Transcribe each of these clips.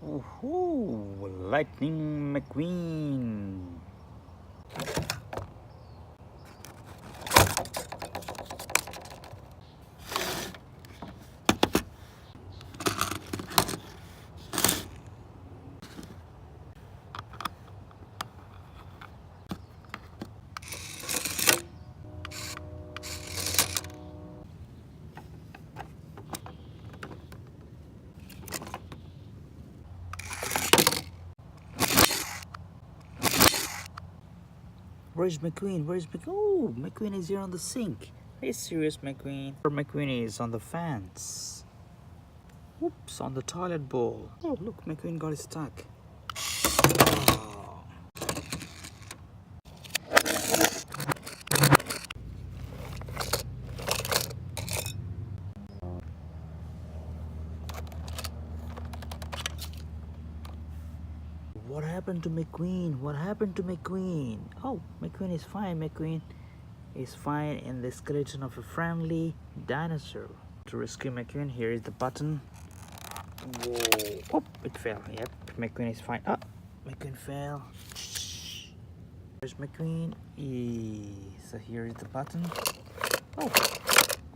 Ooh, Lightning McQueen. Where's McQueen? Where's McQueen? Oh, McQueen is here on the sink. Are you serious, McQueen? Or McQueen is on the fence. Oops, on the toilet bowl. Oh, look, McQueen got stuck. Oh. What happened to McQueen? What happened to McQueen? Oh, McQueen is fine. McQueen is fine in the skeleton of a friendly dinosaur. To rescue McQueen, here is the button. Whoa. Oh, it fell. Yep, McQueen is fine. Oh, McQueen fell. Shh. There's McQueen. So here is the button. Oh,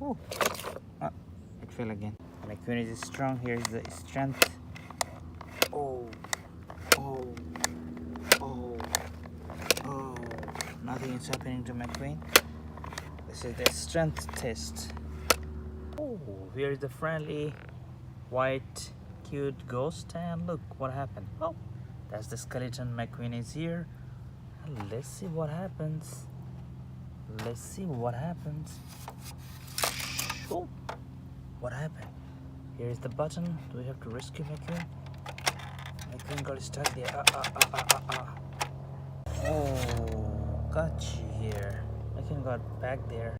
oh. Ah, it fell again. McQueen is strong. Here is the strength. Oh, oh, oh, oh. Nothing is happening to McQueen. This is the strength test. Oh, here is the friendly white cute ghost, and look what happened. Oh, that's the skeleton. McQueen is here. And let's see what happens. Let's see what happens. Oh, what happened? Here is the button. Do we have to rescue McQueen? McQueen got stuck there. Oh, got you here. McQueen got back there.